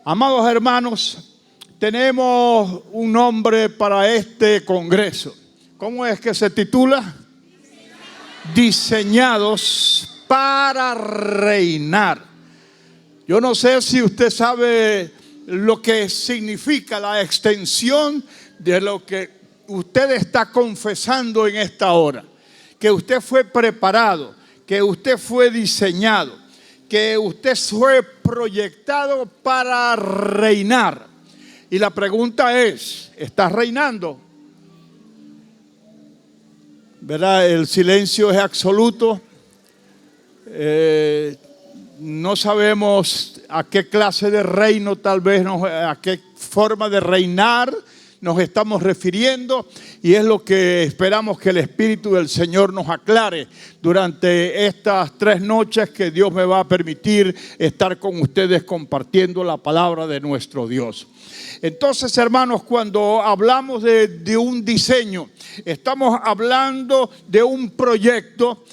Amados hermanos, tenemos un nombre para este congreso. ¿Cómo es que se titula? Diseñados para reinar. Yo no sé si usted sabe lo que significa la extensión de lo que usted está confesando en esta hora. Que usted fue preparado, que usted fue diseñado, que usted fue proyectado para reinar. Y la pregunta es, ¿estás reinando? ¿Verdad? El silencio es absoluto. No sabemos a qué clase de reino, tal vez a qué forma de reinar nos estamos refiriendo, y es lo que esperamos que el Espíritu del Señor nos aclare durante estas 3 noches que Dios me va a permitir estar con ustedes compartiendo la palabra de nuestro Dios. Entonces, hermanos, cuando hablamos de un diseño, estamos hablando de un proyecto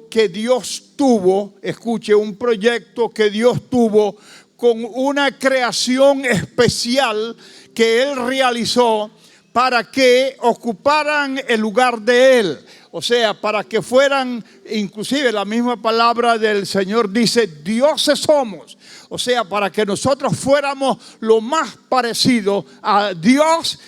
que Dios tuvo, escuche, un proyecto que Dios tuvo con una creación especial que Él realizó para que ocuparan el lugar de Él. O sea, para que fueran, inclusive la misma palabra del Señor dice, dioses somos. O sea, para que nosotros fuéramos lo más parecido a Dios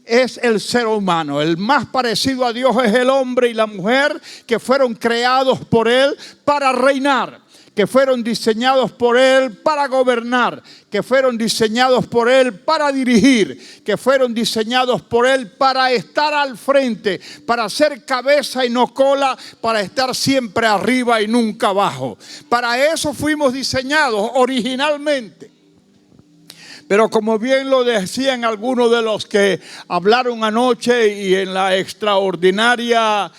es el ser humano. El más parecido a Dios es el hombre y la mujer que fueron creados por Él para reinar, que fueron diseñados por Él para gobernar, que fueron diseñados por Él para dirigir, que fueron diseñados por Él para estar al frente, para ser cabeza y no cola, para estar siempre arriba y nunca abajo. Para eso fuimos diseñados originalmente. Pero como bien lo decían algunos de los que hablaron anoche y en la extraordinaria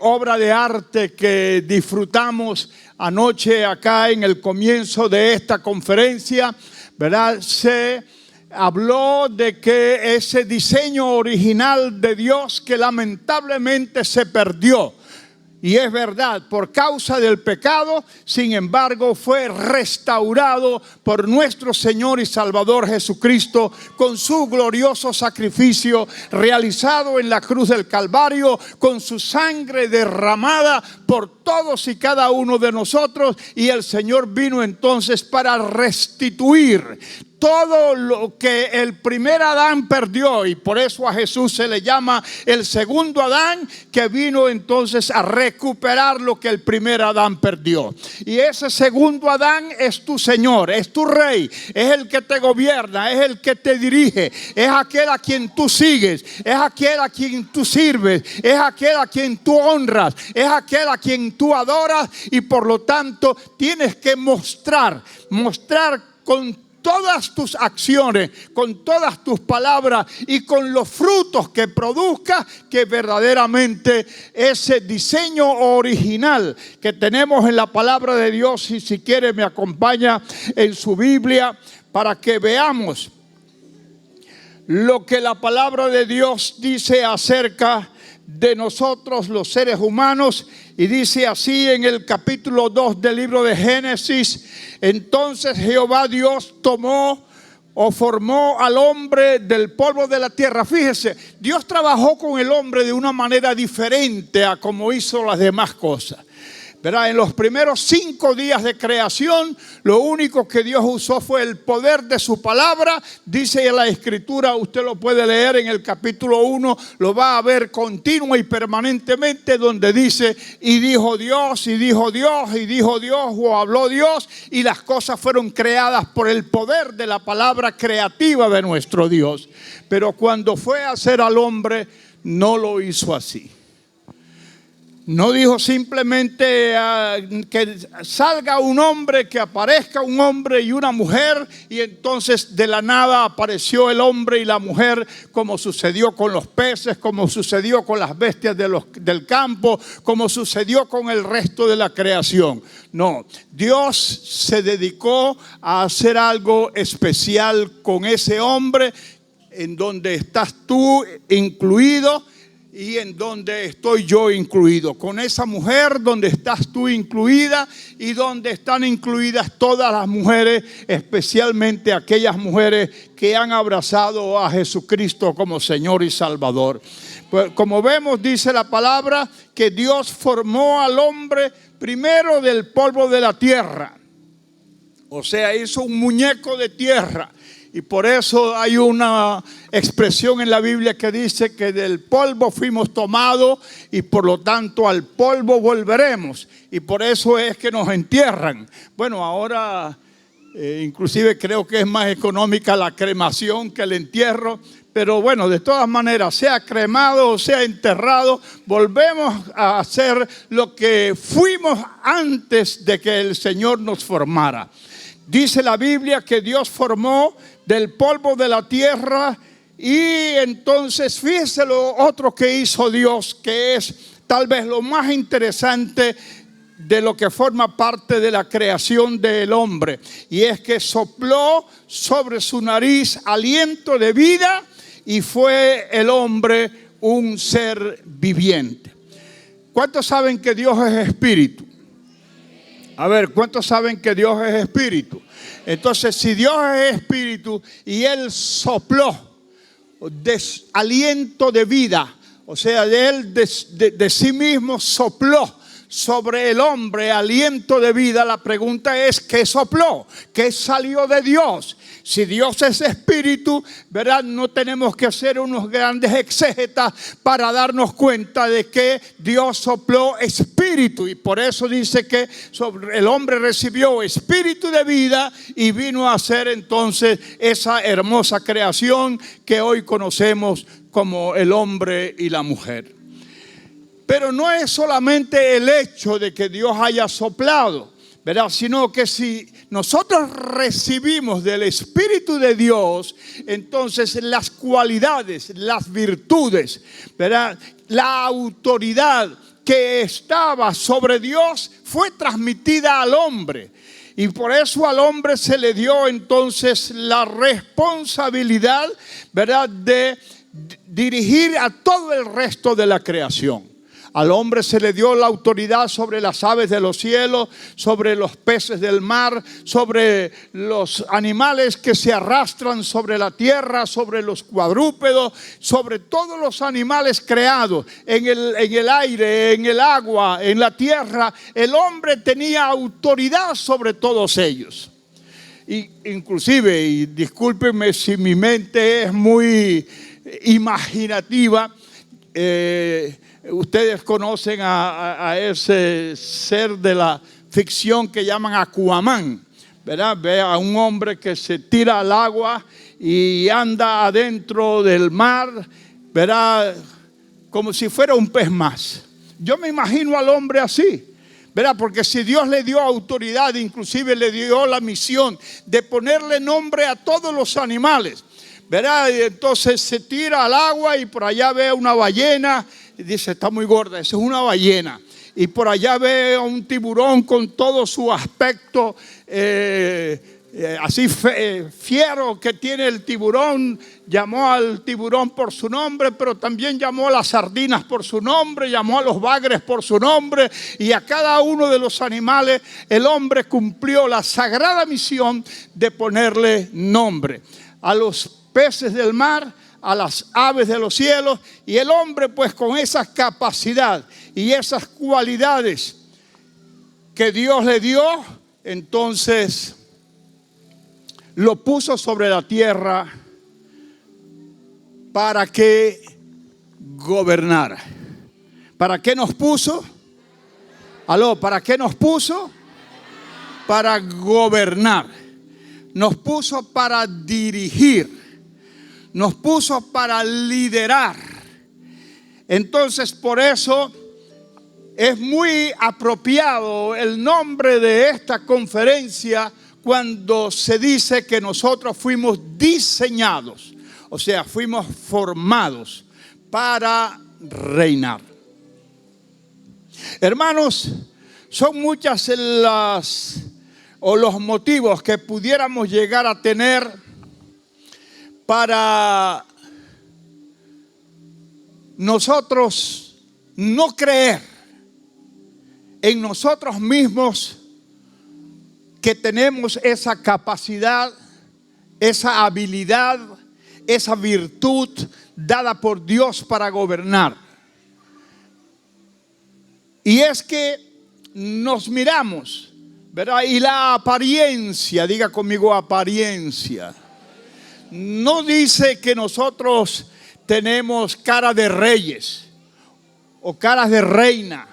obra de arte que disfrutamos anoche acá en el comienzo de esta conferencia, ¿verdad? Se habló de que ese diseño original de Dios que lamentablemente se perdió. Y es verdad, por causa del pecado, sin embargo, fue restaurado por nuestro Señor y Salvador Jesucristo con su glorioso sacrificio realizado en la cruz del Calvario, con su sangre derramada por todos y cada uno de nosotros. Y el Señor vino entonces para restituir todo lo que el primer Adán perdió, y por eso a Jesús se le llama el segundo Adán, que vino entonces a recuperar lo que el primer Adán perdió. Y ese segundo Adán es tu Señor, es tu Rey, es el que te gobierna, es el que te dirige, es aquel a quien tú sigues, es aquel a quien tú sirves, es aquel a quien tú honras, es aquel a quien tú adoras, y por lo tanto tienes que mostrar con todas tus acciones, con todas tus palabras y con los frutos que produzca, que verdaderamente ese diseño original que tenemos en la palabra de Dios, y si quiere me acompaña en su Biblia para que veamos lo que la palabra de Dios dice acerca de nosotros los seres humanos. Y dice así en el capítulo 2 del libro de Génesis: entonces Jehová Dios tomó o formó al hombre del polvo de la tierra. Fíjese, Dios trabajó con el hombre de una manera diferente a como hizo las demás cosas. ¿Verdad? En los primeros 5 días de creación, lo único que Dios usó fue el poder de su palabra. Dice en la Escritura, usted lo puede leer en el capítulo 1, lo va a ver continua y permanentemente, donde dice, y dijo Dios, y dijo Dios, y dijo Dios, o habló Dios, y las cosas fueron creadas por el poder de la palabra creativa de nuestro Dios. Pero cuando fue a hacer al hombre, no lo hizo así. No dijo simplemente que salga un hombre, que aparezca un hombre y una mujer, y entonces de la nada apareció el hombre y la mujer, como sucedió con los peces, como sucedió con las bestias del campo, como sucedió con el resto de la creación. No, Dios se dedicó a hacer algo especial con ese hombre, en donde estás tú incluido. y en donde estoy yo incluido. Con esa mujer donde estás tú incluida y donde están incluidas todas las mujeres, especialmente aquellas mujeres que han abrazado a Jesucristo como Señor y Salvador. Pues como vemos, dice la palabra que Dios formó al hombre primero del polvo de la tierra. O sea, hizo un muñeco de tierra. Y por eso hay una expresión en la Biblia que dice que del polvo fuimos tomados y por lo tanto al polvo volveremos. Y por eso es que nos entierran. Bueno, ahora inclusive creo que es más económica la cremación que el entierro. Pero bueno, de todas maneras, sea cremado o sea enterrado, volvemos a hacer lo que fuimos antes de que el Señor nos formara. Dice la Biblia que Dios formó del polvo de la tierra y entonces fíjese lo otro que hizo Dios, que es tal vez lo más interesante de lo que forma parte de la creación del hombre. Y es que sopló sobre su nariz aliento de vida y fue el hombre un ser viviente. ¿Cuántos saben que Dios es espíritu? A ver, ¿cuántos saben que Dios es espíritu? Entonces, si Dios es espíritu y Él sopló aliento de vida, o sea, de sí mismo sopló sobre el hombre aliento de vida, la pregunta es, ¿qué sopló? ¿Qué salió de Dios? Si Dios es espíritu, ¿verdad? No tenemos que hacer unos grandes exégetas para darnos cuenta de que Dios sopló espíritu. Y por eso dice que el hombre recibió espíritu de vida y vino a ser entonces esa hermosa creación que hoy conocemos como el hombre y la mujer. Pero no es solamente el hecho de que Dios haya soplado, ¿verdad? Sino que si nosotros recibimos del Espíritu de Dios, entonces las cualidades, las virtudes, ¿verdad? La autoridad que estaba sobre Dios fue transmitida al hombre. Y por eso al hombre se le dio entonces la responsabilidad, ¿verdad?, de dirigir a todo el resto de la creación. Al hombre se le dio la autoridad sobre las aves de los cielos, sobre los peces del mar, sobre los animales que se arrastran sobre la tierra, sobre los cuadrúpedos, sobre todos los animales creados en el aire, en el agua, en la tierra. El hombre tenía autoridad sobre todos ellos. Y inclusive, y discúlpenme si mi mente es muy imaginativa, ustedes conocen a ese ser de la ficción que llaman Aquaman, ¿verdad? Ve a un hombre que se tira al agua y anda adentro del mar, ¿verdad?, como si fuera un pez más. Yo me imagino al hombre así, ¿verdad? Porque si Dios le dio autoridad, inclusive le dio la misión de ponerle nombre a todos los animales, ¿verdad? Y entonces se tira al agua y por allá ve una ballena y dice, está muy gorda, esa es una ballena. Y por allá ve a un tiburón con todo su aspecto así fiero que tiene el tiburón. Llamó al tiburón por su nombre, pero también llamó a las sardinas por su nombre, llamó a los bagres por su nombre, y a cada uno de los animales el hombre cumplió la sagrada misión de ponerle nombre. A los peces del mar, a las aves de los cielos, y el hombre pues con esa capacidad y esas cualidades que Dios le dio, entonces lo puso sobre la tierra para que gobernara. ¿Para qué nos puso? Aló, ¿para qué nos puso? Para gobernar. Nos puso para dirigir. Nos puso para liderar. Entonces, por eso es muy apropiado el nombre de esta conferencia cuando se dice que nosotros fuimos diseñados, o sea, fuimos formados para reinar. Hermanos, son muchas los motivos que pudiéramos llegar a tener para nosotros no creer en nosotros mismos que tenemos esa capacidad, esa habilidad, esa virtud dada por Dios para gobernar. Y es que nos miramos, ¿verdad? Y la apariencia, diga conmigo apariencia, no dice que nosotros tenemos cara de reyes o caras de reina,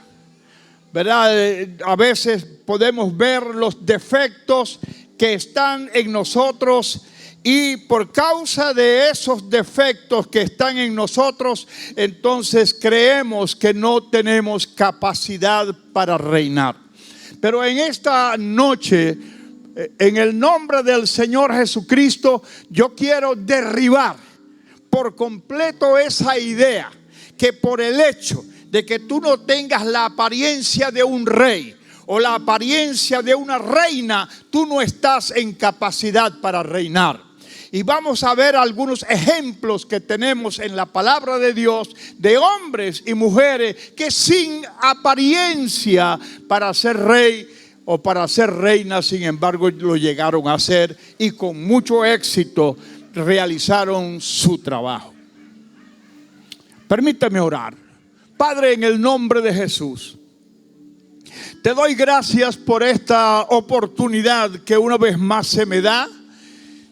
¿verdad? A veces podemos ver los defectos que están en nosotros y por causa de esos defectos que están en nosotros, entonces creemos que no tenemos capacidad para reinar. Pero en esta noche, en el nombre del Señor Jesucristo, yo quiero derribar por completo esa idea que por el hecho de que tú no tengas la apariencia de un rey o la apariencia de una reina, tú no estás en capacidad para reinar. Y vamos a ver algunos ejemplos que tenemos en la palabra de Dios de hombres y mujeres que sin apariencia para ser rey o para ser reina, sin embargo, lo llegaron a hacer y con mucho éxito realizaron su trabajo. Permítame orar. Padre, en el nombre de Jesús, te doy gracias por esta oportunidad que una vez más se me da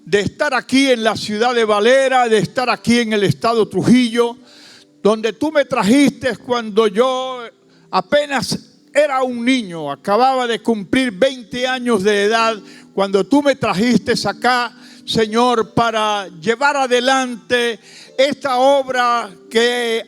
de estar aquí en la ciudad de Valera, de estar aquí en el estado Trujillo, donde tú me trajiste cuando yo apenas era un niño, acababa de cumplir 20 años de edad, cuando tú me trajiste acá, Señor, para llevar adelante esta obra que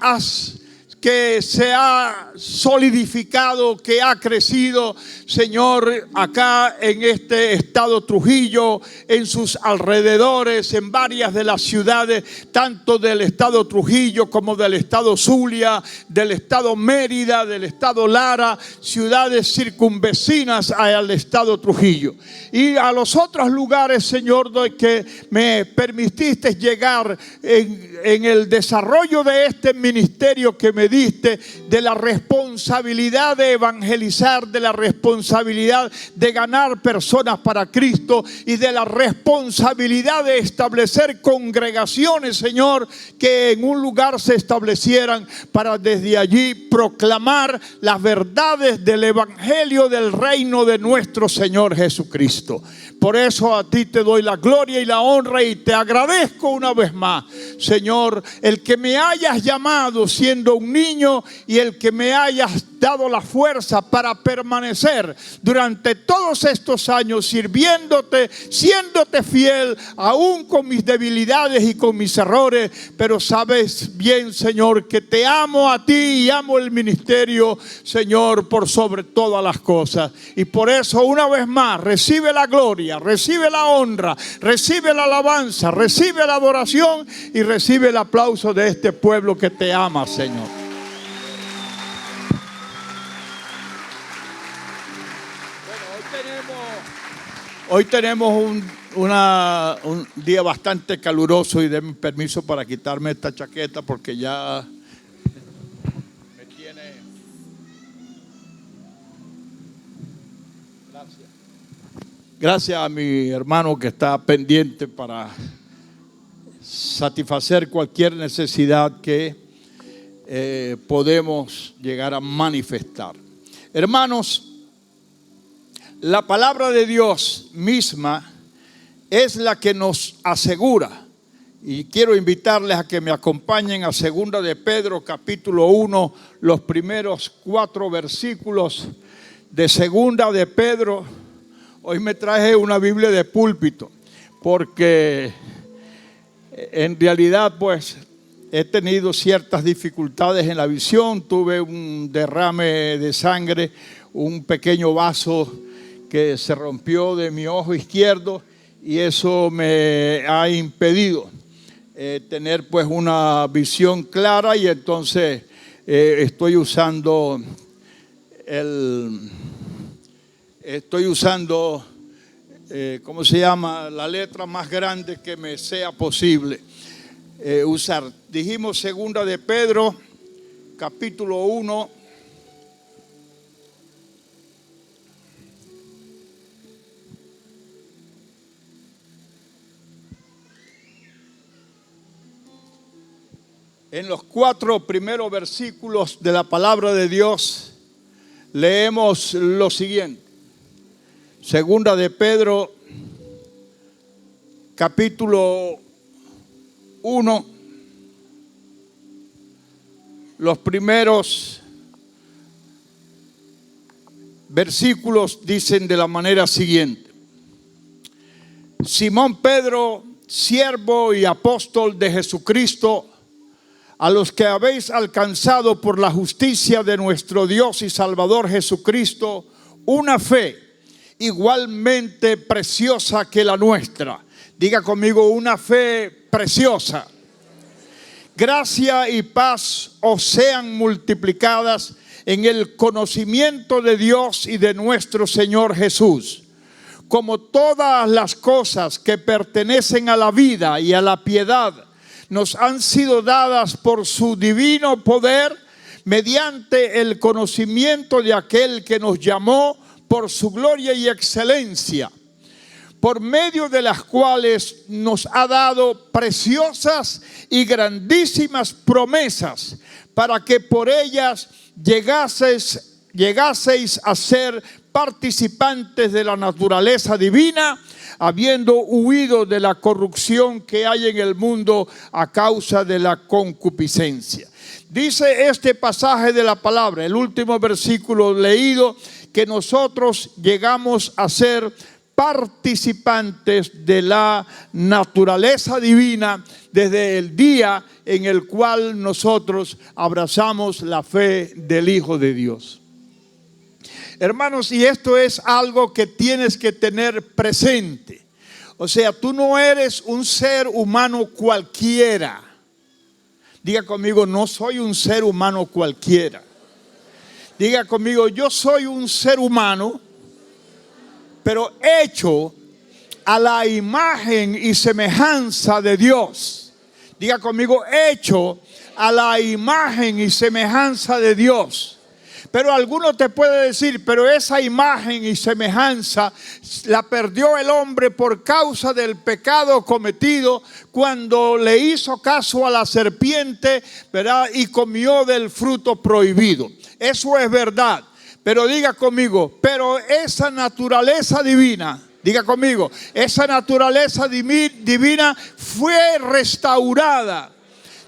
se ha solidificado, que ha crecido, Señor, acá en este estado Trujillo, en sus alrededores, en varias de las ciudades, tanto del estado Trujillo como del estado Zulia, del estado Mérida, del estado Lara, ciudades circunvecinas al estado Trujillo. Y a los otros lugares, Señor, de que me permitiste llegar en el desarrollo de este ministerio que me diste, de la responsabilidad de evangelizar, de la responsabilidad de ganar personas para Cristo y de la responsabilidad de establecer congregaciones, Señor, que en un lugar se establecieran para desde allí proclamar las verdades del evangelio del reino de nuestro Señor Jesucristo. Por eso a ti te doy la gloria y la honra y te agradezco una vez más, Señor, el que me hayas llamado siendo un niño y el que me hayas dado la fuerza para permanecer durante todos estos años sirviéndote, siéndote fiel, aún con mis debilidades y con mis errores. Pero sabes bien, Señor, que te amo a ti y amo el ministerio, Señor, por sobre todas las cosas. Y por eso una vez más recibe la gloria, recibe la honra, recibe la alabanza, recibe la adoración y recibe el aplauso de este pueblo que te ama, Señor. Hoy tenemos un día bastante caluroso y denme permiso para quitarme esta chaqueta porque ya me tiene. Gracias a mi hermano que está pendiente para satisfacer cualquier necesidad que podemos llegar a manifestar. Hermanos, la palabra de Dios misma es la que nos asegura, y quiero invitarles a que me acompañen a 2 de Pedro capítulo 1, los primeros 4 versículos de 2 de Pedro. Hoy me traje una Biblia de púlpito porque en realidad pues he tenido ciertas dificultades en la visión. Tuve un derrame de sangre, un pequeño vaso que se rompió de mi ojo izquierdo y eso me ha impedido tener pues una visión clara, y entonces estoy usando ¿cómo se llama? La letra más grande que me sea posible usar. Dijimos 2 de Pedro capítulo 1. En los 4 primeros versículos de la palabra de Dios leemos lo siguiente. Segunda de Pedro, capítulo 1, los primeros versículos dicen de la manera siguiente: Simón Pedro, siervo y apóstol de Jesucristo, a los que habéis alcanzado por la justicia de nuestro Dios y Salvador Jesucristo una fe igualmente preciosa que la nuestra. Diga conmigo, una fe preciosa. Gracia y paz os sean multiplicadas en el conocimiento de Dios y de nuestro Señor Jesús, como todas las cosas que pertenecen a la vida y a la piedad nos han sido dadas por su divino poder, mediante el conocimiento de aquel que nos llamó por su gloria y excelencia, por medio de las cuales nos ha dado preciosas y grandísimas promesas, para que por ellas llegaseis a ser participantes de la naturaleza divina, habiendo huido de la corrupción que hay en el mundo a causa de la concupiscencia. Dice este pasaje de la palabra, el último versículo leído, que nosotros llegamos a ser participantes de la naturaleza divina desde el día en el cual nosotros abrazamos la fe del Hijo de Dios. Hermanos, y esto es algo que tienes que tener presente. O sea, tú no eres un ser humano cualquiera. Diga conmigo, no soy un ser humano cualquiera. Diga conmigo, yo soy un ser humano, pero hecho a la imagen y semejanza de Dios. Diga conmigo, hecho a la imagen y semejanza de Dios. Pero alguno te puede decir, pero esa imagen y semejanza la perdió el hombre por causa del pecado cometido cuando le hizo caso a la serpiente, ¿verdad? Y comió del fruto prohibido. Eso es verdad. Pero diga conmigo, pero esa naturaleza divina, diga conmigo, esa naturaleza divina fue restaurada.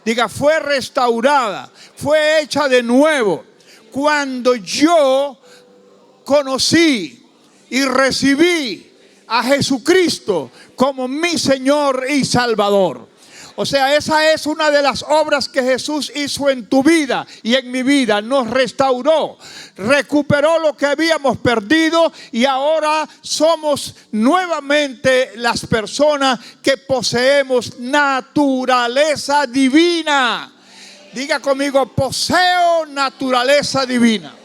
Diga, fue restaurada, fue hecha de nuevo cuando yo conocí y recibí a Jesucristo como mi Señor y Salvador. O sea, esa es una de las obras que Jesús hizo en tu vida y en mi vida. Nos restauró, recuperó lo que habíamos perdido y ahora somos nuevamente las personas que poseemos naturaleza divina. Diga conmigo, poseo naturaleza divina.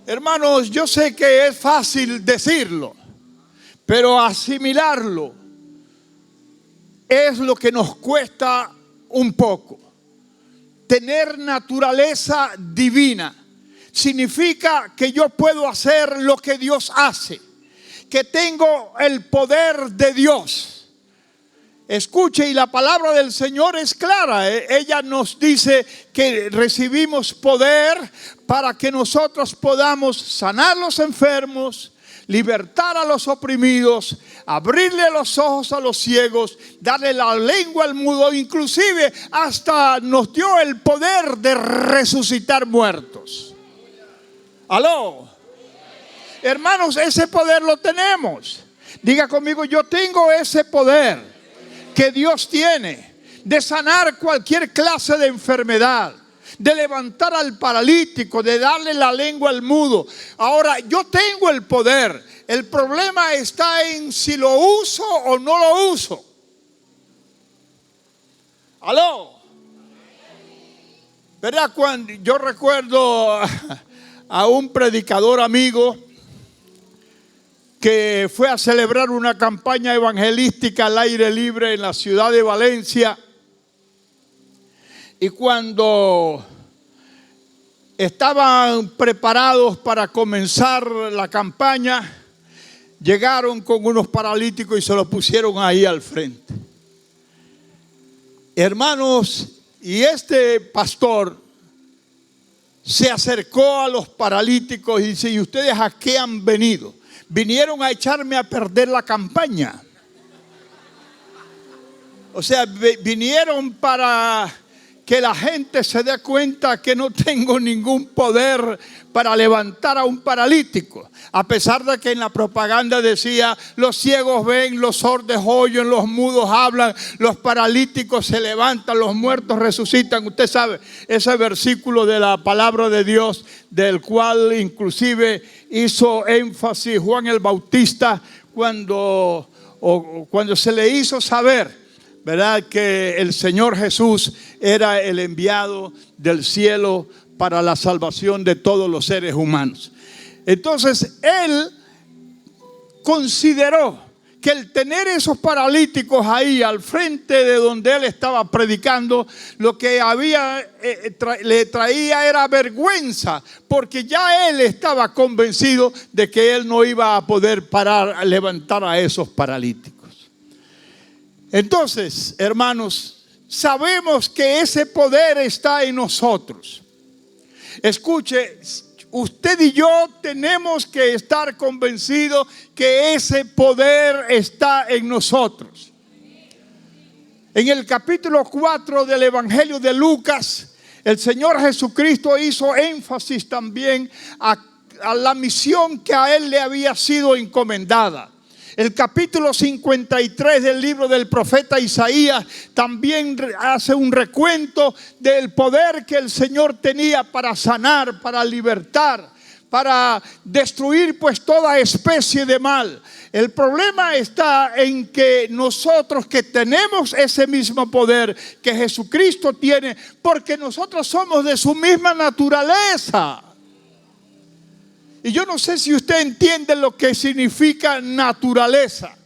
Hermanos, yo sé que es fácil decirlo, pero asimilarlo es lo que nos cuesta un poco. Tener naturaleza divina significa que yo puedo hacer lo que Dios hace, que tengo el poder de Dios. Escuche, y la palabra del Señor es clara. Ella nos dice que recibimos poder para que nosotros podamos sanar a los enfermos, libertar a los oprimidos, abrirle los ojos a los ciegos, darle la lengua al mudo, inclusive hasta nos dio el poder de resucitar muertos. ¿Aló? Hermanos, ese poder lo tenemos. Diga conmigo, yo tengo ese poder que Dios tiene de sanar cualquier clase de enfermedad, de levantar al paralítico, de darle la lengua al mudo. Ahora, yo tengo el poder. El problema está en si lo uso o no lo uso. ¿Aló? ¿Verdad? Cuando yo recuerdo a un predicador amigo que fue a celebrar una campaña evangelística al aire libre en la ciudad de Valencia. Y cuando estaban preparados para comenzar la campaña, llegaron con unos paralíticos y se los pusieron ahí al frente. Hermanos, y este pastor se acercó a los paralíticos y dice: ¿y ustedes a qué han venido? Vinieron a echarme a perder la campaña. O sea, vinieron para que la gente se dé cuenta que no tengo ningún poder para levantar a un paralítico. A pesar de que en la propaganda decía: los ciegos ven, los sordos oyen, los mudos hablan, los paralíticos se levantan, los muertos resucitan. Usted sabe ese versículo de la palabra de Dios, del cual inclusive hizo énfasis Juan el Bautista cuando se le hizo saber, ¿verdad?, que el Señor Jesús era el enviado del cielo para la salvación de todos los seres humanos. Entonces él consideró que el tener esos paralíticos ahí al frente de donde él estaba predicando, lo que le traía era vergüenza, porque ya él estaba convencido de que él no iba a poder levantar a esos paralíticos. Entonces, hermanos, sabemos que ese poder está en nosotros. Escuche, usted y yo tenemos que estar convencidos que ese poder está en nosotros. En el capítulo 4 del Evangelio de Lucas, el Señor Jesucristo hizo énfasis también a la misión que a él le había sido encomendada. El capítulo 53 del libro del profeta Isaías también hace un recuento del poder que el Señor tenía para sanar, para libertar, para destruir pues toda especie de mal. El problema está en que nosotros que tenemos ese mismo poder que Jesucristo tiene, porque nosotros somos de su misma naturaleza. Y yo no sé si usted entiende lo que significa naturaleza.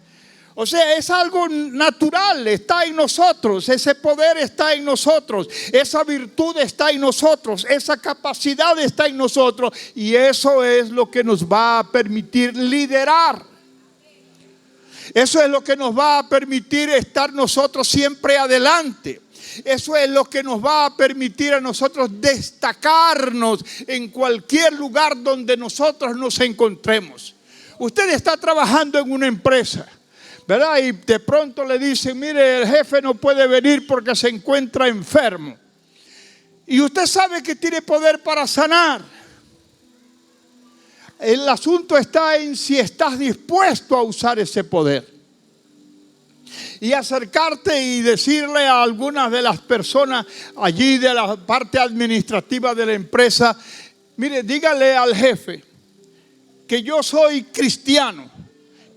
O sea, es algo natural, está en nosotros. Ese poder está en nosotros. Esa virtud está en nosotros. Esa capacidad está en nosotros. Y eso es lo que nos va a permitir liderar. Eso es lo que nos va a permitir estar nosotros siempre adelante. Eso es lo que nos va a permitir a nosotros destacarnos en cualquier lugar donde nosotros nos encontremos. Usted está trabajando en una empresa, ¿verdad? Y de pronto le dicen: mire, el jefe no puede venir porque se encuentra enfermo. Y usted sabe que tiene poder para sanar. El asunto está en si estás dispuesto a usar ese poder. Y acercarte y decirle a algunas de las personas allí de la parte administrativa de la empresa: mire, dígale al jefe que yo soy cristiano,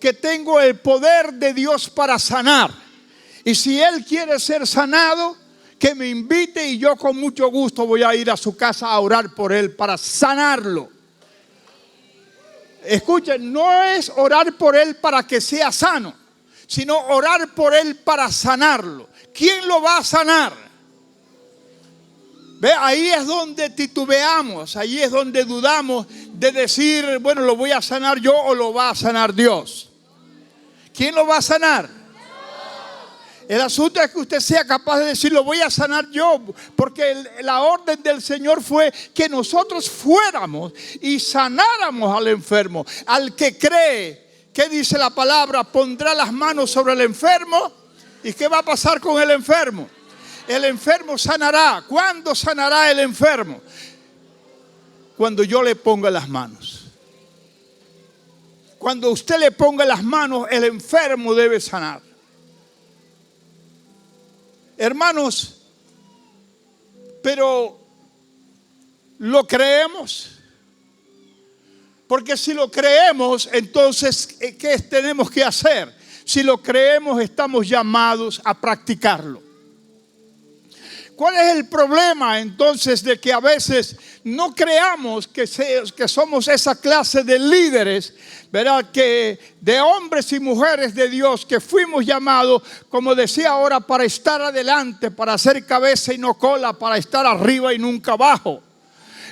que tengo el poder de Dios para sanar. Y si él quiere ser sanado, que me invite y yo con mucho gusto voy a ir a su casa a orar por él para sanarlo. Escuchen, no es orar por él para que sea sano, sino orar por él para sanarlo. ¿Quién lo va a sanar? Ve, ahí es donde titubeamos, ahí es donde dudamos de decir: bueno, ¿lo voy a sanar yo o lo va a sanar Dios? ¿Quién lo va a sanar? El asunto es que usted sea capaz de decir: lo voy a sanar yo, porque la orden del Señor fue que nosotros fuéramos y sanáramos al enfermo, al que cree. ¿Qué dice la palabra? Pondrá las manos sobre el enfermo. ¿Y qué va a pasar con el enfermo? El enfermo sanará. ¿Cuándo sanará el enfermo? Cuando yo le ponga las manos. Cuando usted le ponga las manos, el enfermo debe sanar. Hermanos, pero ¿lo creemos? Porque si lo creemos, entonces, ¿qué tenemos que hacer? Si lo creemos, estamos llamados a practicarlo. ¿Cuál es el problema entonces de que a veces no creamos que somos esa clase de líderes, ¿verdad? Que de hombres y mujeres de Dios que fuimos llamados, como decía ahora, para estar adelante, para ser cabeza y no cola, para estar arriba y nunca abajo.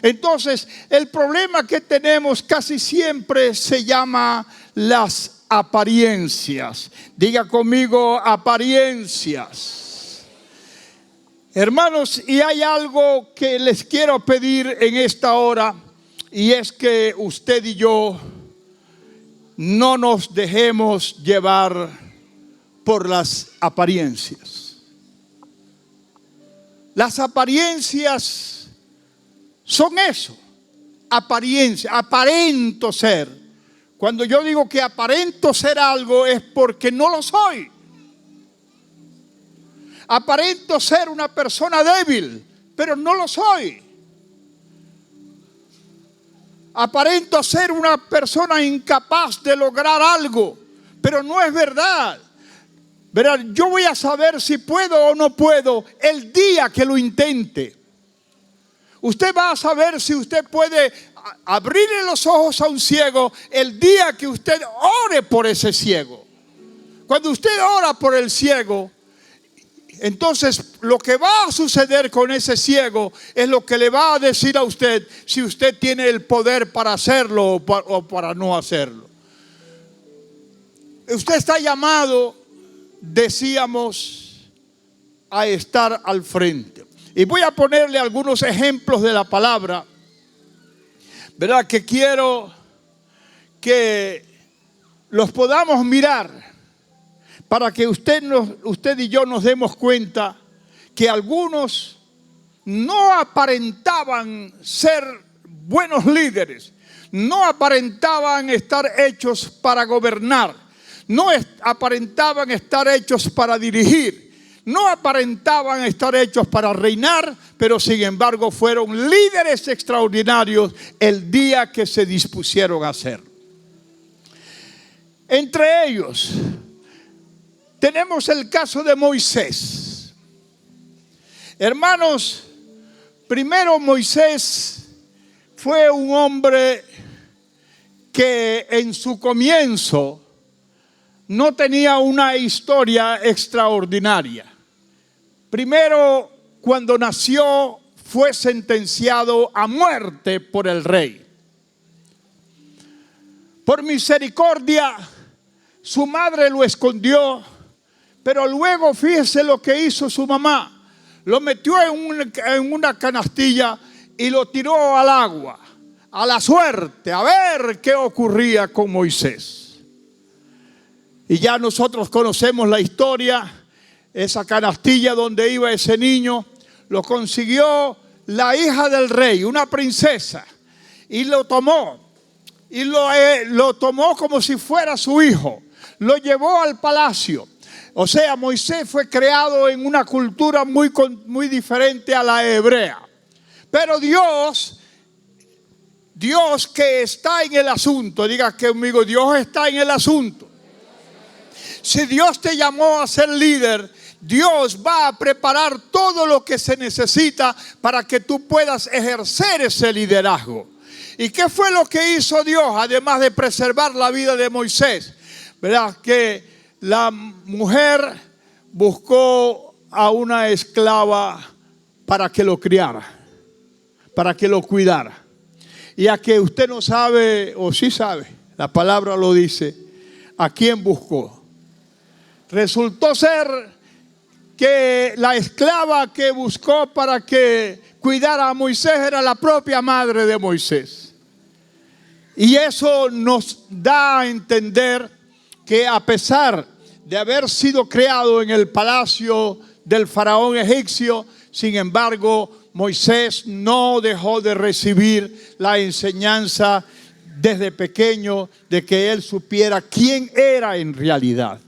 Entonces, el problema que tenemos casi siempre se llama las apariencias. Diga conmigo, apariencias. Hermanos, y hay algo que les quiero pedir en esta hora, y es que usted y yo no nos dejemos llevar por las apariencias. Las apariencias son eso, apariencia, aparento ser. Cuando yo digo que aparento ser algo es porque no lo soy. Aparento ser una persona débil, pero no lo soy. Aparento ser una persona incapaz de lograr algo, pero no es verdad. ¿Verdad? Yo voy a saber si puedo o no puedo el día que lo intente. Usted va a saber si usted puede abrirle los ojos a un ciego el día que usted ore por ese ciego. Cuando usted ora por el ciego, entonces lo que va a suceder con ese ciego es lo que le va a decir a usted si usted tiene el poder para hacerlo o para no hacerlo. Usted está llamado, decíamos, a estar al frente. Y voy a ponerle algunos ejemplos de la palabra, ¿verdad? Que quiero que los podamos mirar para que usted y yo nos demos cuenta que algunos no aparentaban ser buenos líderes, no aparentaban estar hechos para gobernar, no aparentaban estar hechos para dirigir, no aparentaban estar hechos para reinar, pero sin embargo fueron líderes extraordinarios el día que se dispusieron a hacer. Entre ellos tenemos el caso de Moisés. Hermanos, primero Moisés fue un hombre que en su comienzo no tenía una historia extraordinaria. Primero, cuando nació, fue sentenciado a muerte por el rey. Por misericordia, su madre lo escondió, pero luego fíjese lo que hizo su mamá. Lo metió en una canastilla y lo tiró al agua, a la suerte, a ver qué ocurría con Moisés. Y ya nosotros conocemos la historia. Esa canastilla donde iba ese niño lo consiguió la hija del rey, una princesa, y lo tomó. Y lo tomó como si fuera su hijo. Lo llevó al palacio. O sea, Moisés fue creado en una cultura muy diferente a la hebrea. Pero Dios que está en el asunto, diga conmigo, Dios está en el asunto. Si Dios te llamó a ser líder, Dios va a preparar todo lo que se necesita para que tú puedas ejercer ese liderazgo. ¿Y qué fue lo que hizo Dios? Además de preservar la vida de Moisés, ¿verdad? Que la mujer buscó a una esclava para que lo criara, para que lo cuidara. Y a que usted no sabe, o sí sabe, la palabra lo dice, ¿a quién buscó? Resultó ser que la esclava que buscó para que cuidara a Moisés era la propia madre de Moisés. Y eso nos da a entender que a pesar de haber sido creado en el palacio del faraón egipcio, sin embargo, Moisés no dejó de recibir la enseñanza desde pequeño de que él supiera quién era en realidad.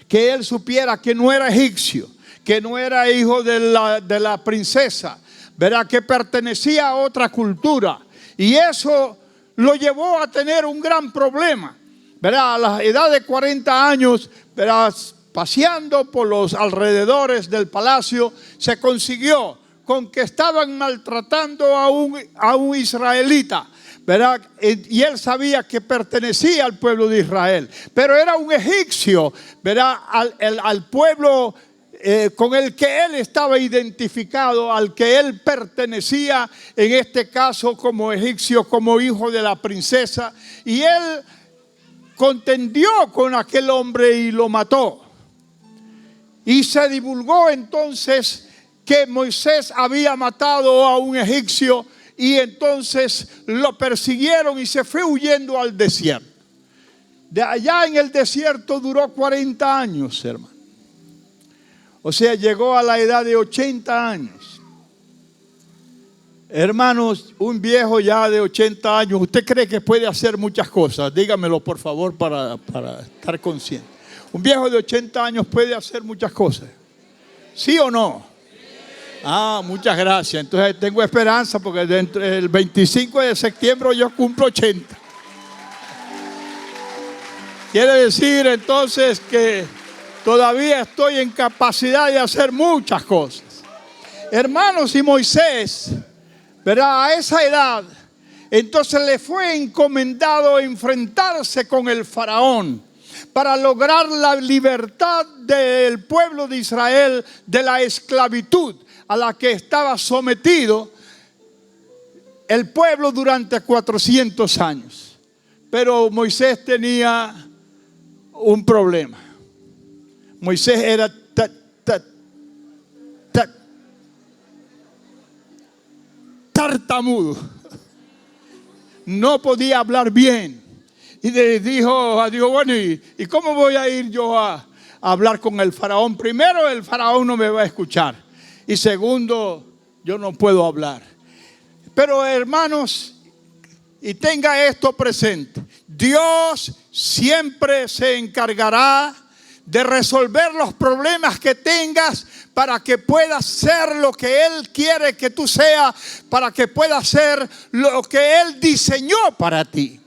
Que él supiera que no era egipcio, que no era hijo de la princesa, ¿verdad? Que pertenecía a otra cultura. Y eso lo llevó a tener un gran problema, ¿verdad? A la edad de 40 años, ¿verdad? paseando por los alrededores del palacio, se consiguió con que estaban maltratando a un israelita, ¿verdad? Y él sabía que pertenecía al pueblo de Israel, pero era un egipcio, ¿verdad? Al pueblo con el que él estaba identificado, al que él pertenecía, en este caso como egipcio, como hijo de la princesa, y él contendió con aquel hombre y lo mató. Y se divulgó entonces que Moisés había matado a un egipcio, y entonces lo persiguieron y se fue huyendo al desierto. De allá en el desierto duró 40 años, hermano. O sea, llegó a la edad de 80 años. Hermanos, un viejo ya de 80 años, ¿usted cree que puede hacer muchas cosas? Dígamelo, por favor, para estar consciente. Un viejo de 80 años puede hacer muchas cosas. ¿Sí o no? Ah, muchas gracias. Entonces tengo esperanza, porque dentro del 25 de septiembre yo cumplo 80. Quiere decir entonces que todavía estoy en capacidad de hacer muchas cosas. Hermanos, y Moisés, ¿verdad? A esa edad, entonces le fue encomendado enfrentarse con el faraón para lograr la libertad del pueblo de Israel de la esclavitud a la que estaba sometido el pueblo durante 400 años. Pero Moisés tenía un problema. Moisés era tartamudo. No podía hablar bien. Y le dijo a Dios, bueno, ¿y cómo voy a ir yo a hablar con el faraón? Primero, el faraón no me va a escuchar. Y segundo, yo no puedo hablar. Pero hermanos, y tenga esto presente, Dios siempre se encargará de resolver los problemas que tengas para que puedas ser lo que Él quiere que tú seas, para que puedas ser lo que Él diseñó para ti.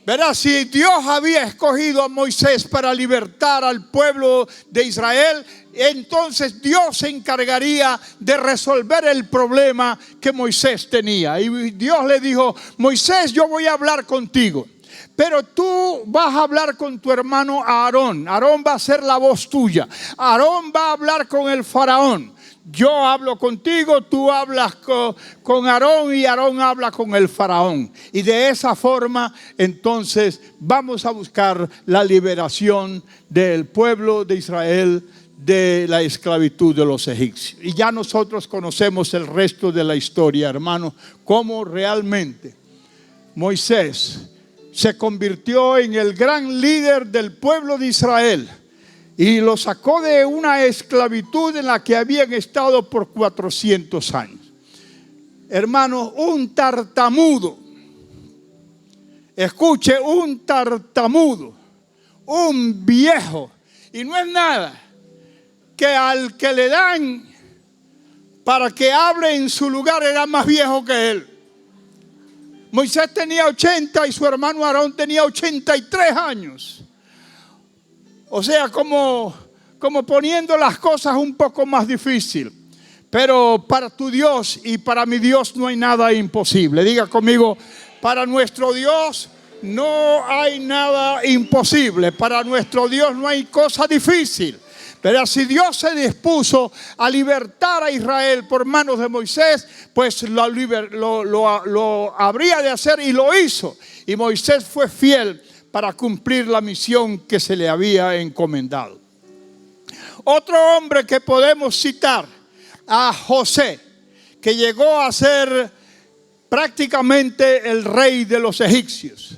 ¿Verdad? Si Dios había escogido a Moisés para libertar al pueblo de Israel, entonces Dios se encargaría de resolver el problema que Moisés tenía. Y Dios le dijo, Moisés, yo voy a hablar contigo, pero tú vas a hablar con tu hermano Aarón. Aarón va a ser la voz tuya. Aarón va a hablar con el faraón. Yo hablo contigo, tú hablas con Aarón, y Aarón habla con el faraón. Y de esa forma, entonces, vamos a buscar la liberación del pueblo de Israel de la esclavitud de los egipcios. Y ya nosotros conocemos el resto de la historia, hermanos, cómo realmente Moisés se convirtió en el gran líder del pueblo de Israel y lo sacó de una esclavitud en la que habían estado por 400 años. Hermanos, un tartamudo, escuche, un tartamudo, un viejo, y no es nada, que al que le dan para que hable en su lugar era más viejo que él. Moisés tenía 80 y su hermano Aarón tenía 83 años. O sea, como poniendo las cosas un poco más difícil. Pero para tu Dios y para mi Dios no hay nada imposible. Diga conmigo, para nuestro Dios no hay nada imposible. Para nuestro Dios no hay cosa difícil. Pero si Dios se dispuso a libertar a Israel por manos de Moisés, pues lo habría de hacer, y lo hizo. Y Moisés fue fiel para cumplir la misión que se le había encomendado. Otro hombre que podemos citar, a José, que llegó a ser prácticamente el rey de los egipcios.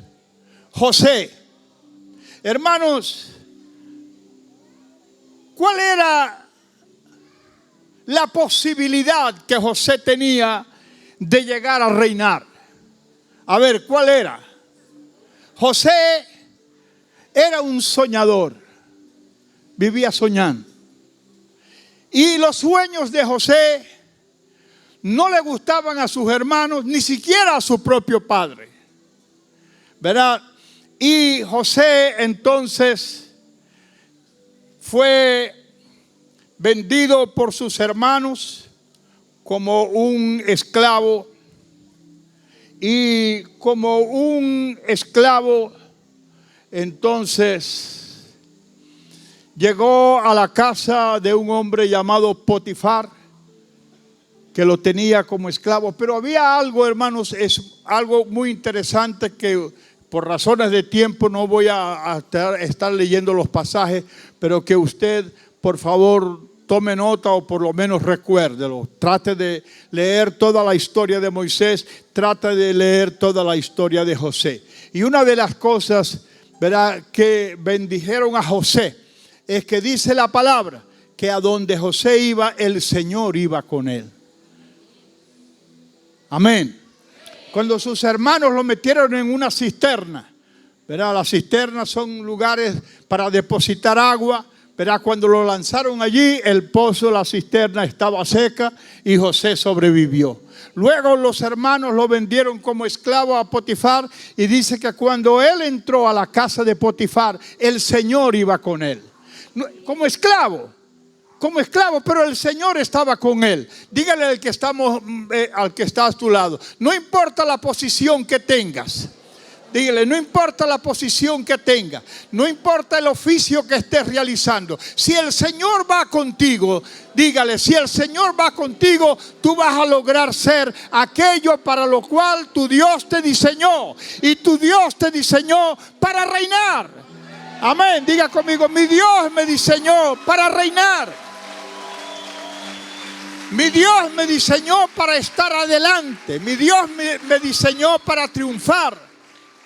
José, hermanos, ¿cuál era la posibilidad que José tenía de llegar a reinar? A ver, ¿cuál era? José era un soñador, vivía soñando. Y los sueños de José no le gustaban a sus hermanos, ni siquiera a su propio padre, ¿verdad? Y José entonces fue vendido por sus hermanos como un esclavo, y como un esclavo entonces llegó a la casa de un hombre llamado Potifar, que lo tenía como esclavo. Pero había algo, hermanos, es algo muy interesante que por razones de tiempo no voy a estar leyendo los pasajes, pero que usted, por favor, tome nota o por lo menos recuérdelo. Trate de leer toda la historia de Moisés, trate de leer toda la historia de José. Y una de las cosas, ¿verdad?, que bendijeron a José es que dice la palabra que a donde José iba, el Señor iba con él. Amén. Cuando sus hermanos lo metieron en una cisterna, ¿verdad? Las cisternas son lugares para depositar agua, ¿verdad? Cuando lo lanzaron allí, el pozo, la cisterna estaba seca y José sobrevivió. Luego los hermanos lo vendieron como esclavo a Potifar, y dice que cuando él entró a la casa de Potifar, el Señor iba con él. Como esclavo, pero el Señor estaba con él. Dígale al que está a tu lado, no importa la posición que tengas. Dígale, no importa la posición que tenga, no importa el oficio que estés realizando. Si el Señor va contigo, dígale, si el Señor va contigo, tú vas a lograr ser aquello para lo cual tu Dios te diseñó. Y tu Dios te diseñó para reinar. Amén. Diga conmigo, mi Dios me diseñó para reinar. Mi Dios me diseñó para estar adelante. Mi Dios me diseñó para triunfar.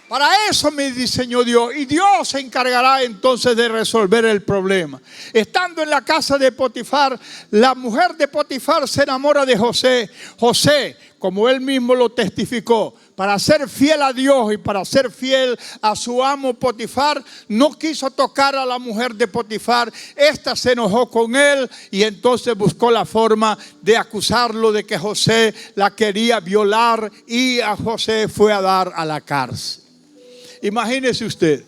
Para eso me diseñó Dios, y Dios se encargará entonces de resolver el problema. Estando en la casa de Potifar, la mujer de Potifar se enamora de José. José, como él mismo lo testificó, para ser fiel a Dios y para ser fiel a su amo Potifar, no quiso tocar a la mujer de Potifar. Esta se enojó con él y entonces buscó la forma de acusarlo de que José la quería violar, y a José fue a dar a la cárcel. Imagínese usted,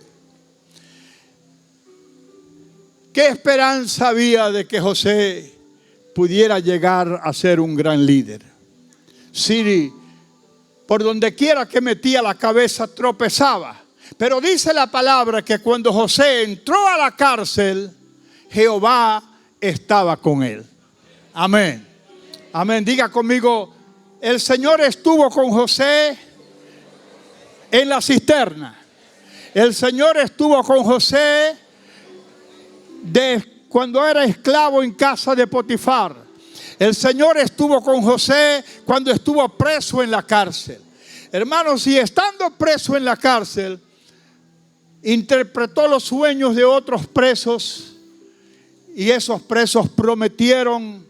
¿qué esperanza había de que José pudiera llegar a ser un gran líder? Sí, por donde quiera que metía la cabeza tropezaba. Pero dice la palabra que cuando José entró a la cárcel, Jehová estaba con él. Amén. Amén. Diga conmigo, el Señor estuvo con José en la cisterna. El Señor estuvo con José cuando era esclavo en casa de Potifar. El Señor estuvo con José cuando estuvo preso en la cárcel. Hermanos, y estando preso en la cárcel, interpretó los sueños de otros presos, y esos presos prometieron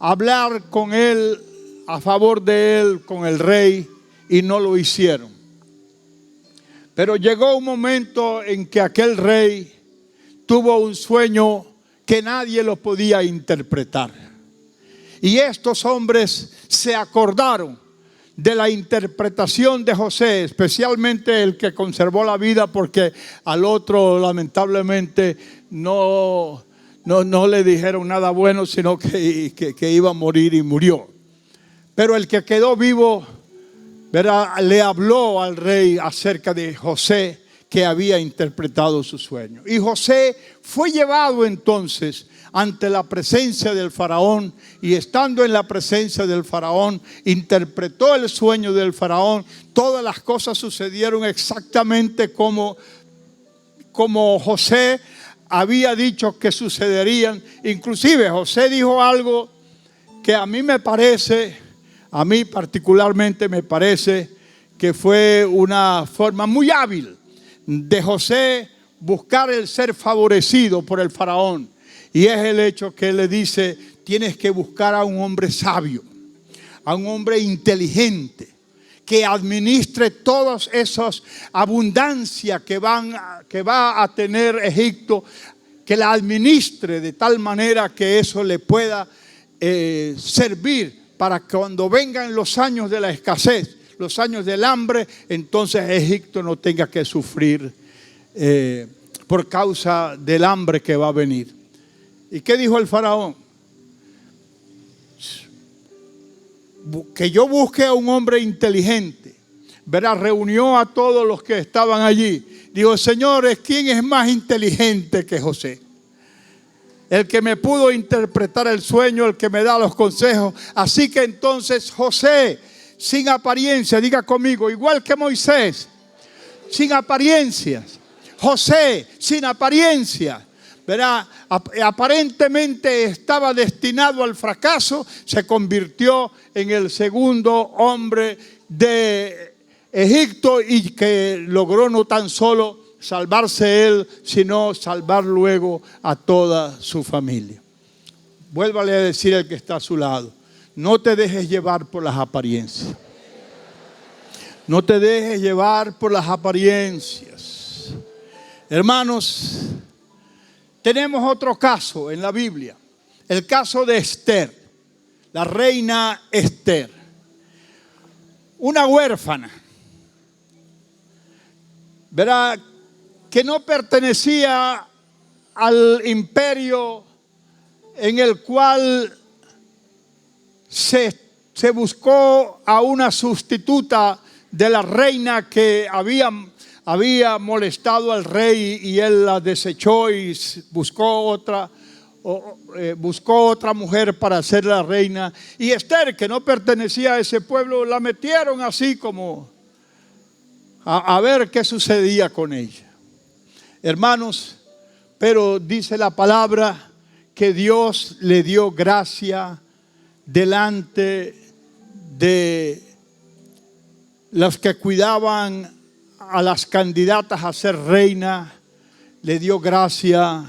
hablar con él, a favor de él, con el rey, y no lo hicieron. Pero llegó un momento en que aquel rey tuvo un sueño que nadie lo podía interpretar. Y estos hombres se acordaron de la interpretación de José, especialmente el que conservó la vida, porque al otro lamentablemente no le dijeron nada bueno, sino que iba a morir, y murió. Pero el que quedó vivo, ¿verdad?, le habló al rey acerca de José, que había interpretado su sueño. Y José fue llevado entonces ante la presencia del faraón, y estando en la presencia del faraón, interpretó el sueño del faraón. Todas las cosas sucedieron exactamente como José había dicho que sucederían. Inclusive José dijo algo que a mí particularmente me parece que fue una forma muy hábil de José buscar el ser favorecido por el faraón. Y es el hecho que él le dice, tienes que buscar a un hombre sabio, a un hombre inteligente, que administre todas esas abundancias que va a tener Egipto, que la administre de tal manera que eso le pueda servir para que cuando vengan los años de la escasez, los años del hambre, entonces Egipto no tenga que sufrir por causa del hambre que va a venir. ¿Y qué dijo el faraón? Que yo busque a un hombre inteligente. Verá, reunió a todos los que estaban allí. Dijo, señores, ¿quién es más inteligente que José? El que me pudo interpretar el sueño, el que me da los consejos. Así que entonces José, sin apariencia, diga conmigo, igual que Moisés, sin apariencias. José, sin apariencia, verá, aparentemente estaba destinado al fracaso, se convirtió en el segundo hombre de Egipto y que logró no tan solo salvarse él, sino salvar luego a toda su familia. Vuélvale a decir al que está a su lado, no te dejes llevar por las apariencias. No te dejes llevar por las apariencias. Hermanos, tenemos otro caso en la Biblia, el caso de Esther, la reina Esther, una huérfana, verá, que no pertenecía al imperio en el cual se buscó a una sustituta de la reina que había molestado al rey y él la desechó y buscó otra mujer para ser la reina. Y Esther, que no pertenecía a ese pueblo, la metieron así como a ver qué sucedía con ella. Hermanos, pero dice la palabra que Dios le dio gracia delante de los que cuidaban a las candidatas a ser reina, le dio gracia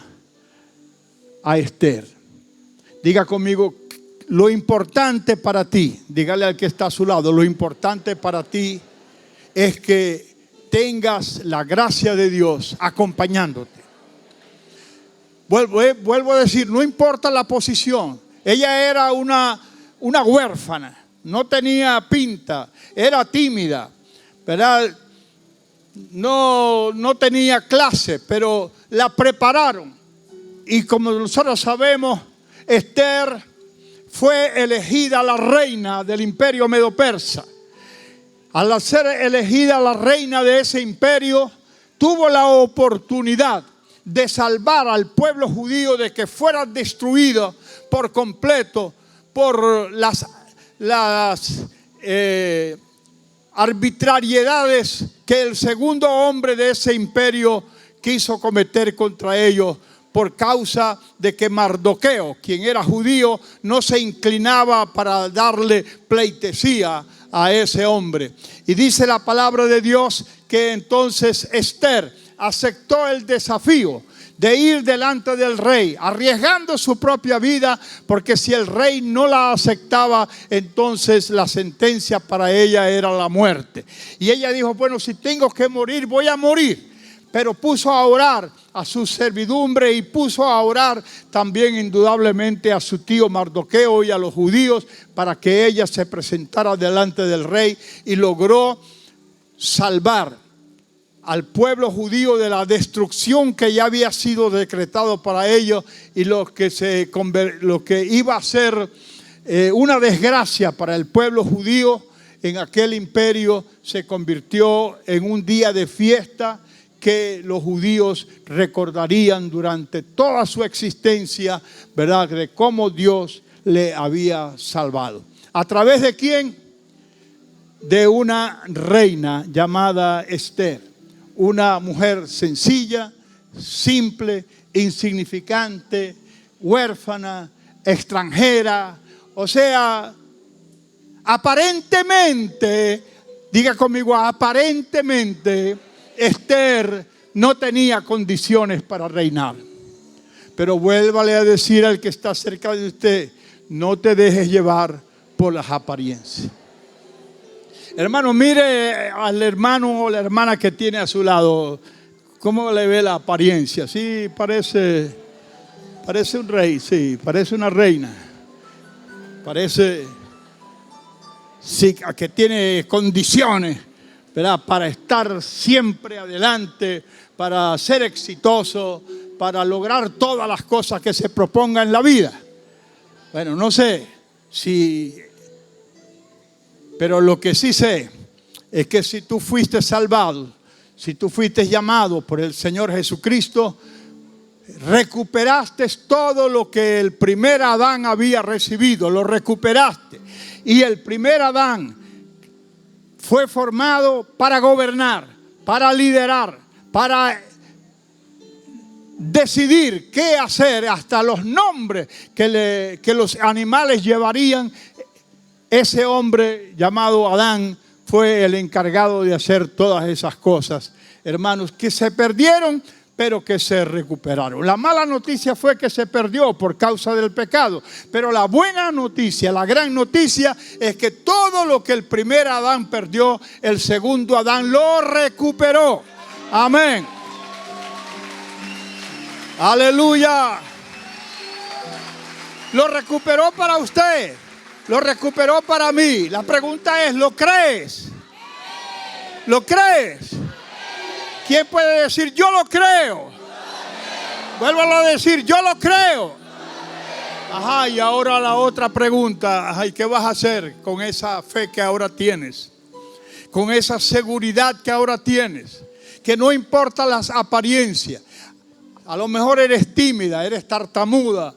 a Esther. Diga conmigo, lo importante para ti, dígale al que está a su lado, lo importante para ti es que tengas la gracia de Dios acompañándote. Vuelvo a decir, no importa la posición. Ella era una huérfana, no tenía pinta, era tímida, ¿verdad? No tenía clase, pero la prepararon. Y como nosotros sabemos, Esther fue elegida la reina del imperio medo-persa. Al ser elegida la reina de ese imperio, tuvo la oportunidad de salvar al pueblo judío de que fuera destruido por completo por las arbitrariedades que el segundo hombre de ese imperio quiso cometer contra ellos, por causa de que Mardoqueo, quien era judío, no se inclinaba para darle pleitesía a ese hombre. Y dice la palabra de Dios que entonces Esther aceptó el desafío de ir delante del rey, arriesgando su propia vida, porque si el rey no la aceptaba, entonces la sentencia para ella era la muerte. Y ella dijo, bueno, si tengo que morir, voy a morir. Pero puso a orar a su servidumbre y puso a orar también indudablemente a su tío Mardoqueo y a los judíos para que ella se presentara delante del rey, y logró salvar al pueblo judío de la destrucción que ya había sido decretado para ellos, y lo que iba a ser una desgracia para el pueblo judío en aquel imperio se convirtió en un día de fiesta que los judíos recordarían durante toda su existencia, ¿verdad?, de cómo Dios le había salvado. ¿A través de quién? De una reina llamada Esther, una mujer sencilla, simple, insignificante, huérfana, extranjera. O sea, aparentemente, diga conmigo, aparentemente Esther no tenía condiciones para reinar. Pero vuélvale a decir al que está cerca de usted, no te dejes llevar por las apariencias. Hermano, mire al hermano o la hermana que tiene a su lado, ¿cómo le ve la apariencia? Sí, parece un rey, sí, parece una reina. Parece, sí, que tiene condiciones ¿verdad? Para estar siempre adelante, para ser exitoso, para lograr todas las cosas que se propongan en la vida. Bueno, no sé si, pero lo que sí sé es que si tú fuiste salvado, si tú fuiste llamado por el Señor Jesucristo, recuperaste todo lo que el primer Adán había recibido, lo recuperaste. Y el primer Adán fue formado para gobernar, para liderar, para decidir qué hacer, hasta los nombres que los animales llevarían. Ese hombre llamado Adán fue el encargado de hacer todas esas cosas, hermanos, que se perdieron, pero que se recuperaron. La mala noticia fue que se perdió por causa del pecado, pero la buena noticia, la gran noticia, es que todo lo que el primer Adán perdió, el segundo Adán lo recuperó. Amén. Aleluya. Lo recuperó para usted, lo recuperó para mí. La pregunta es, ¿lo crees? ¿Lo crees? ¿Quién puede decir, yo lo creo? Vuélvalo a decir, yo lo creo. Ajá, y ahora la otra pregunta, ajá, ¿y qué vas a hacer con esa fe que ahora tienes? Con esa seguridad que ahora tienes, que no importa las apariencias. A lo mejor eres tímida, eres tartamuda,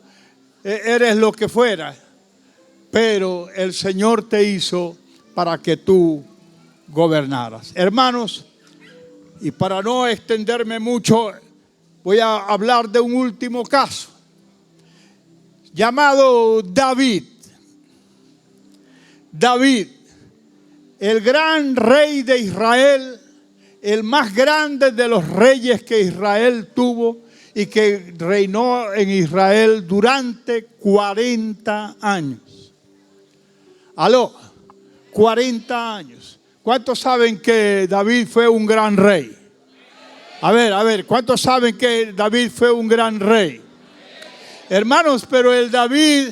eres lo que fuera, pero el Señor te hizo para que tú gobernaras. Hermanos, y para no extenderme mucho, voy a hablar de un último caso, llamado David. David, el gran rey de Israel, el más grande de los reyes que Israel tuvo y que reinó en Israel durante 40 años. Aló, 40 años. ¿Cuántos saben que David fue un gran rey? A ver, ¿cuántos saben que David fue un gran rey? Hermanos, pero el David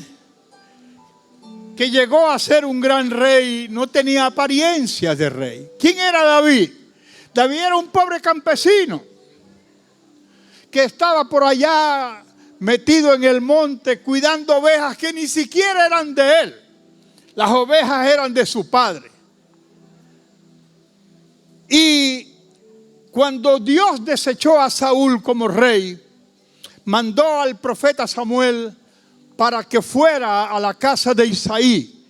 que llegó a ser un gran rey no tenía apariencia de rey. ¿Quién era David? David era un pobre campesino que estaba por allá metido en el monte cuidando ovejas que ni siquiera eran de él. Las ovejas eran de su padre. Y cuando Dios desechó a Saúl como rey, mandó al profeta Samuel para que fuera a la casa de Isaí,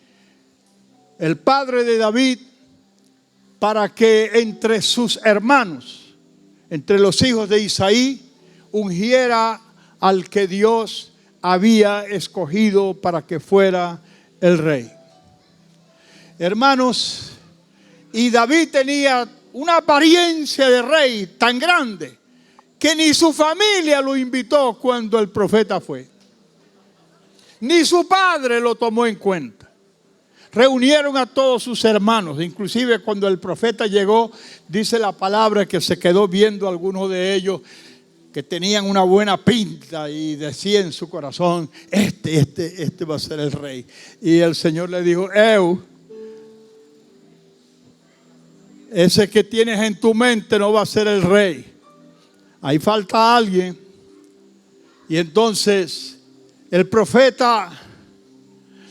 el padre de David, para que entre sus hermanos, entre los hijos de Isaí, ungiera al que Dios había escogido para que fuera el rey. Hermanos, y David tenía una apariencia de rey tan grande que ni su familia lo invitó cuando el profeta fue. Ni su padre lo tomó en cuenta. Reunieron a todos sus hermanos, inclusive cuando el profeta llegó, dice la palabra que se quedó viendo a algunos de ellos que tenían una buena pinta y decía en su corazón, este va a ser el rey. Y el Señor le dijo, ese que tienes en tu mente no va a ser el rey. Ahí falta alguien. Y entonces el profeta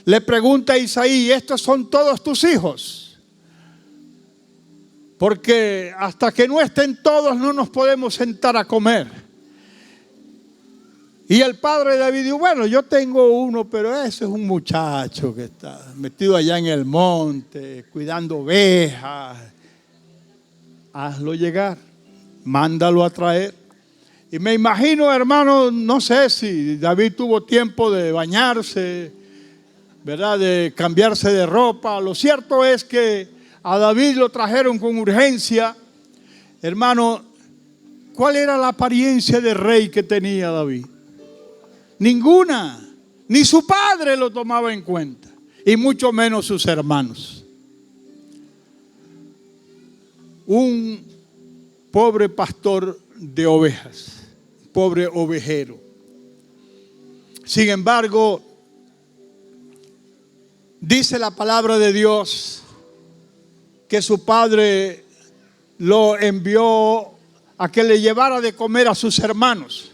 le pregunta a Isaí, ¿estos son todos tus hijos? Porque hasta que no estén todos no nos podemos sentar a comer. Y el padre de David dijo, bueno, yo tengo uno, pero ese es un muchacho que está metido allá en el monte, cuidando ovejas. Hazlo llegar, mándalo a traer. Y me imagino, hermano, no sé si David tuvo tiempo de bañarse, ¿verdad? De cambiarse de ropa. Lo cierto es que a David lo trajeron con urgencia. Hermano, ¿cuál era la apariencia de rey que tenía David? Ninguna. Ni su padre lo tomaba en cuenta, y mucho menos sus hermanos. Un pobre pastor de ovejas, pobre ovejero. Sin embargo, dice la palabra de Dios que su padre lo envió a que le llevara de comer a sus hermanos.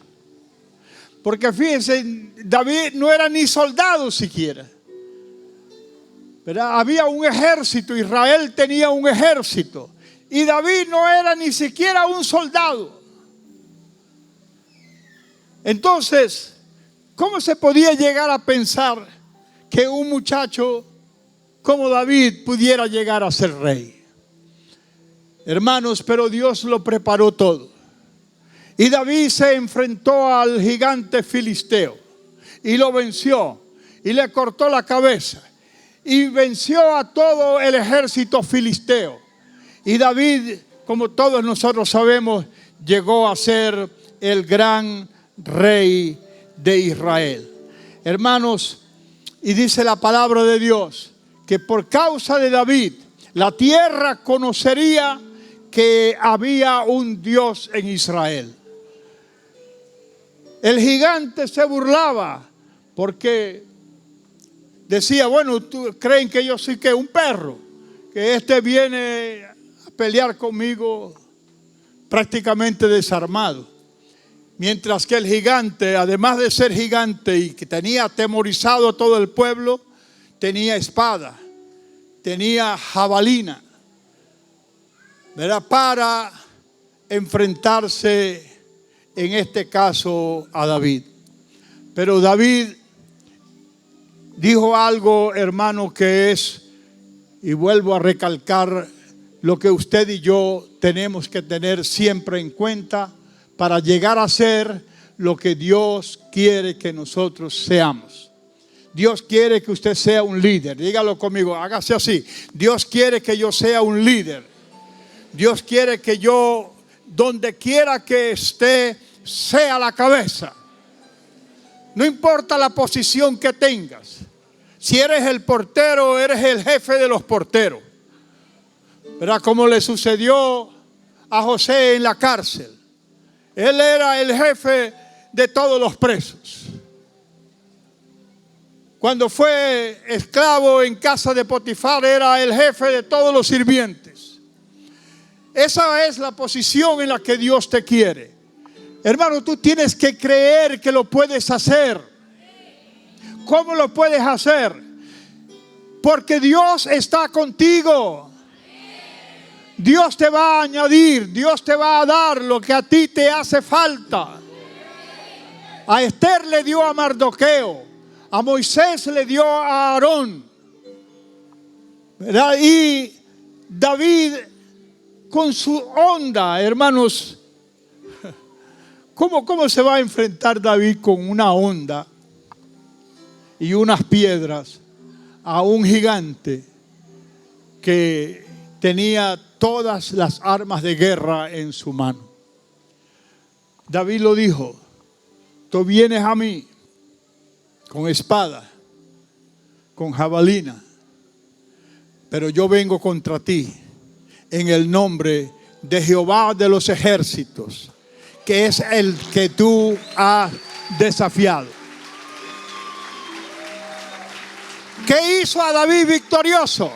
Porque fíjense, David no era ni soldado siquiera. ¿Verdad? Había un ejército, Israel tenía un ejército. Y David no era ni siquiera un soldado. Entonces, ¿cómo se podía llegar a pensar que un muchacho como David pudiera llegar a ser rey? Hermanos, pero Dios lo preparó todo. Y David se enfrentó al gigante filisteo y lo venció y le cortó la cabeza y venció a todo el ejército filisteo. Y David, como todos nosotros sabemos, llegó a ser el gran rey de Israel. Hermanos, y dice la palabra de Dios que por causa de David la tierra conocería que había un Dios en Israel. El gigante se burlaba porque decía, bueno, ¿tú creen que yo soy que un perro? Que este viene a pelear conmigo prácticamente desarmado. Mientras que el gigante, además de ser gigante y que tenía atemorizado a todo el pueblo, tenía espada, tenía jabalina, ¿verdad? Para enfrentarse, en este caso, a David. Pero David dijo algo, hermano, que es, y vuelvo a recalcar, lo que usted y yo tenemos que tener siempre en cuenta para llegar a ser lo que Dios quiere que nosotros seamos. Dios quiere que usted sea un líder. Dígalo conmigo, hágase así. Dios quiere que yo sea un líder. Dios quiere que yo, donde quiera que esté, sea la cabeza. No importa la posición que tengas. Si eres el portero, eres el jefe de los porteros. ¿Verdad? Como le sucedió a José en la cárcel. Él era el jefe de todos los presos. Cuando fue esclavo en casa de Potifar, era el jefe de todos los sirvientes. Esa es la posición en la que Dios te quiere. Hermano, tú tienes que creer que lo puedes hacer. ¿Cómo lo puedes hacer? Porque Dios está contigo. Dios te va a añadir, Dios te va a dar lo que a ti te hace falta. A Esther le dio a Mardoqueo, a Moisés le dio a Aarón, ¿verdad? Y David con su onda, hermanos, ¿cómo se va a enfrentar David con una onda y unas piedras a un gigante que tenía todas las armas de guerra en su mano? David lo dijo: tú vienes a mí con espada, con jabalina, pero yo vengo contra ti en el nombre de Jehová de los ejércitos, que es el que tú has desafiado. ¿Qué hizo a David victorioso?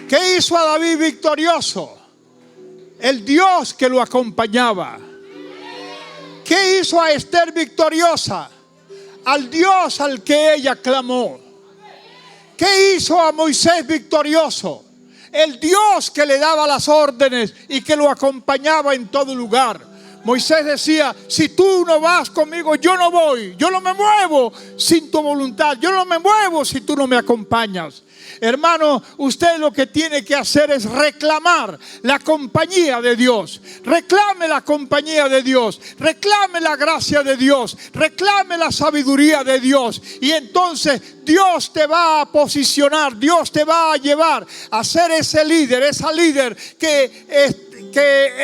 ¿Qué hizo a David victorioso? El Dios que lo acompañaba. ¿Qué hizo a Esther victoriosa? Al Dios al que ella clamó. ¿Qué hizo a Moisés victorioso? El Dios que le daba las órdenes y que lo acompañaba en todo lugar. Moisés decía: si tú no vas conmigo, yo no voy. Yo no me muevo sin tu voluntad. Yo no me muevo si tú no me acompañas. Hermano, usted lo que tiene que hacer es reclamar la compañía de Dios. Reclame la compañía de Dios. Reclame la gracia de Dios. Reclame la sabiduría de Dios. Y entonces Dios te va a posicionar. Dios te va a llevar a ser ese líder, esa líder que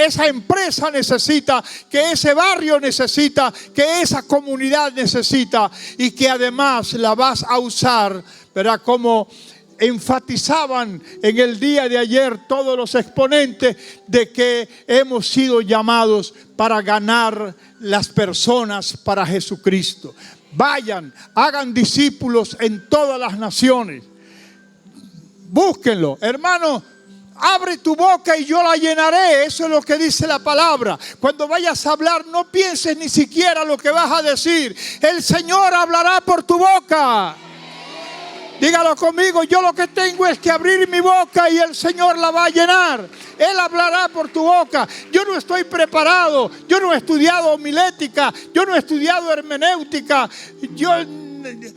esa empresa necesita, que ese barrio necesita, que esa comunidad necesita, y que además la vas a usar, ¿verdad? Como enfatizaban en el día de ayer todos los exponentes, de que hemos sido llamados para ganar las personas para Jesucristo. Vayan, hagan discípulos en todas las naciones. Búsquenlo, hermano. Abre tu boca y yo la llenaré. Eso es lo que dice la palabra. Cuando vayas a hablar, no pienses ni siquiera lo que vas a decir. El Señor hablará por tu boca. Dígalo conmigo, yo lo que tengo es que abrir mi boca y el Señor la va a llenar. Él hablará por tu boca. Yo no estoy preparado, yo no he estudiado homilética, yo no he estudiado hermenéutica.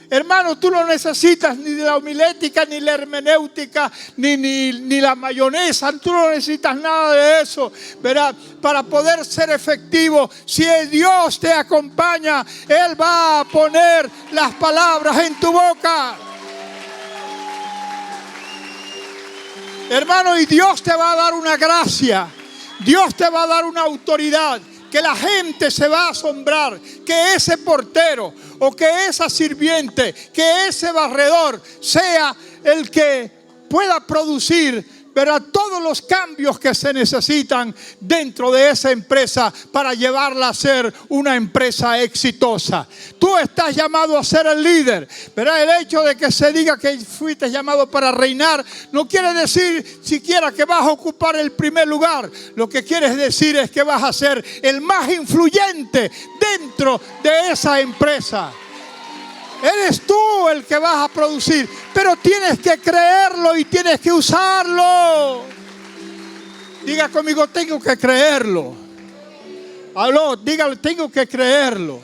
Hermano, tú no necesitas ni la homilética, ni la hermenéutica, ni la mayonesa. Tú no necesitas nada de eso, ¿verdad? Para poder ser efectivo, si Dios te acompaña, Él va a poner las palabras en tu boca. Hermano, y Dios te va a dar una gracia, Dios te va a dar una autoridad, que la gente se va a asombrar, que ese portero o que esa sirviente, que ese barredor sea el que pueda producir, verá, todos los cambios que se necesitan dentro de esa empresa para llevarla a ser una empresa exitosa. Tú estás llamado a ser el líder, verá, el hecho de que se diga que fuiste llamado para reinar no quiere decir siquiera que vas a ocupar el primer lugar. Lo que quieres decir es que vas a ser el más influyente dentro de esa empresa. Eres tú el que vas a producir, pero tienes que creerlo y tienes que usarlo. Diga conmigo, tengo que creerlo. Aló, dígale, tengo que creerlo.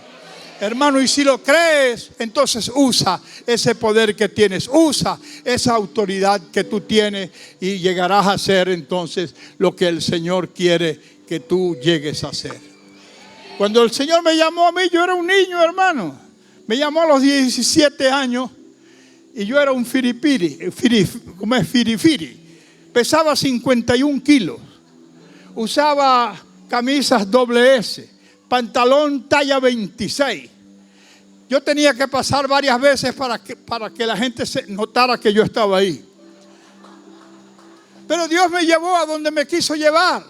Hermano, y si lo crees, entonces usa ese poder que tienes, usa esa autoridad que tú tienes y llegarás a ser entonces lo que el Señor quiere que tú llegues a ser. Cuando el Señor me llamó a mí, yo era un niño, hermano. Me llamó a los 17 años y yo era un firifiri. Pesaba 51 kilos. Usaba camisas SS, pantalón talla 26. Yo tenía que pasar varias veces para que la gente se notara que yo estaba ahí. Pero Dios me llevó a donde me quiso llevar.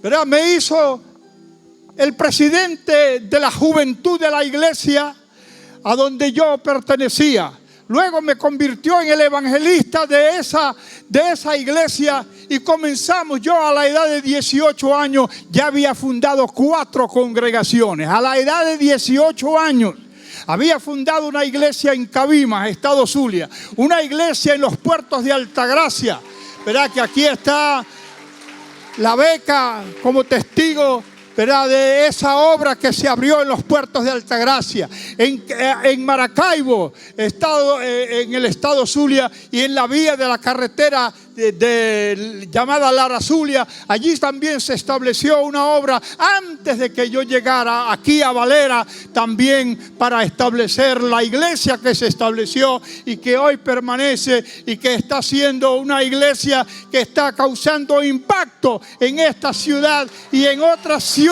¿Verdad? Me hizo el presidente de la juventud de la iglesia a donde yo pertenecía. Luego me convirtió en el evangelista de esa iglesia y comenzamos. Yo a la edad de 18 años ya había fundado 4 congregaciones. A la edad de 18 años había fundado una iglesia en Cabimas, Estado Zulia. Una iglesia en los puertos de Altagracia. Verá que aquí está la beca como testigo, ¿verdad?, de esa obra que se abrió en los puertos de Altagracia, en Maracaibo, en el estado Zulia, y en la vía de la carretera llamada Lara Zulia. Allí también se estableció una obra antes de que yo llegara aquí a Valera, también para establecer la iglesia que se estableció y que hoy permanece y que está siendo una iglesia que está causando impacto en esta ciudad y en otras ciudades.